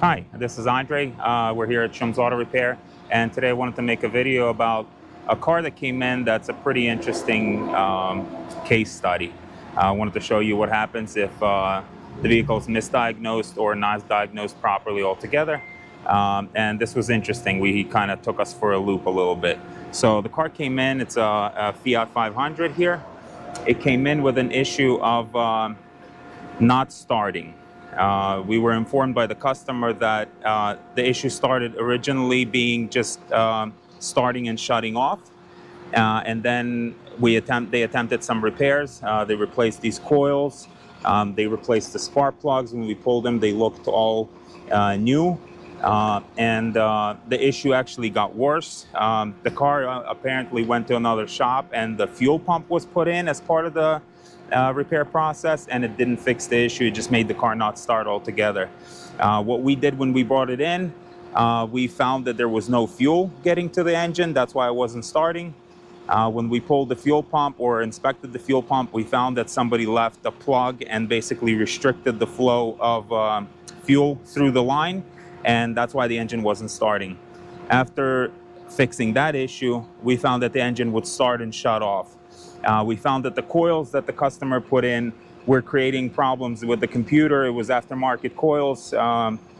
Hi, this is Andre. We're here at Shum's Auto Repair, and today I wanted to make a video about a car that came in that's a pretty interesting case study. I wanted to show you what happens if the vehicle is misdiagnosed or not diagnosed properly altogether. And this was interesting. We kind of took us for a loop a little bit. So the car came in, it's a Fiat 500 here. It came in with an issue of not starting. We were informed by the customer that the issue started originally being just starting and shutting off. And then they attempted some repairs. They replaced these coils. They replaced the spark plugs. When we pulled them, they looked all new. And the issue actually got worse. The car apparently went to another shop, and the fuel pump was put in as part of the repair process, and it didn't fix the issue. It just made the car not start altogether. What we did when we brought it in, we found that there was no fuel getting to the engine. That's why it wasn't starting. When we pulled the fuel pump or inspected the fuel pump, we found that somebody left a plug and basically restricted the flow of fuel through the line, and that's why the engine wasn't starting. After fixing that issue, we found that the engine would start and shut off. We found that the coils that the customer put in were creating problems with the computer. It was aftermarket coils.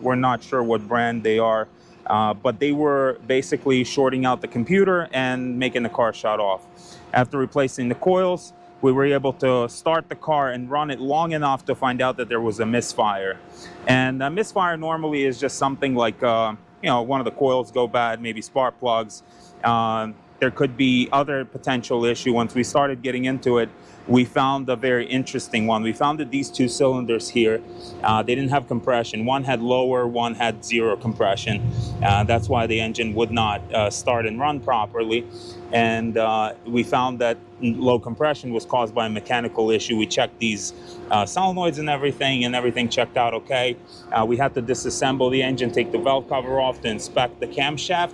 We're not sure what brand they are, but they were basically shorting out the computer and making the car shut off. After replacing the coils, we were able to start the car and run it long enough to find out that there was a misfire. And a misfire normally is just something like, one of the coils go bad, maybe spark plugs. There could be other potential issue. Once we started getting into it, we found a very interesting one. We found that these two cylinders here, they didn't have compression. One had lower, one had zero compression. That's why the engine would not start and run properly. And we found that low compression was caused by a mechanical issue. We checked these solenoids and everything checked out okay. We had to disassemble the engine, take the valve cover off to inspect the camshaft.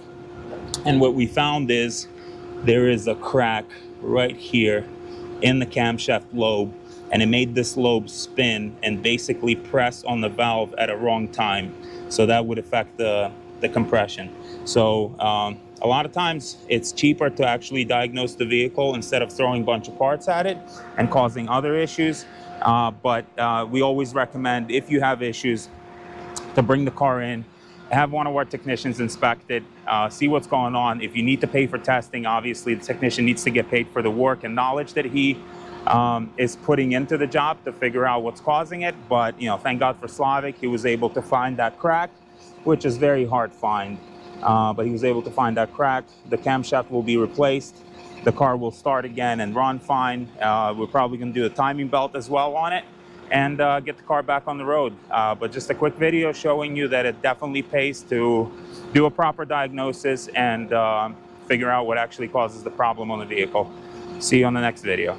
And what we found is there is a crack right here in the camshaft lobe, and it made this lobe spin and basically press on the valve at a wrong time. So that would affect the compression. So a lot of times it's cheaper to actually diagnose the vehicle instead of throwing a bunch of parts at it and causing other issues. But we always recommend, if you have issues, to bring the car in, have one of our technicians inspect it, see what's going on. If you need to pay for testing, obviously the technician needs to get paid for the work and knowledge that he is putting into the job to figure out what's causing it. But thank God for Slavic, he was able to find that crack, which is very hard to find. But he was able to find that crack. The camshaft will be replaced. The car will start again and run fine. We're probably going to do a timing belt as well on it, and get the car back on the road. But just a quick video showing you that it definitely pays to do a proper diagnosis and figure out what actually causes the problem on the vehicle. See you on the next video.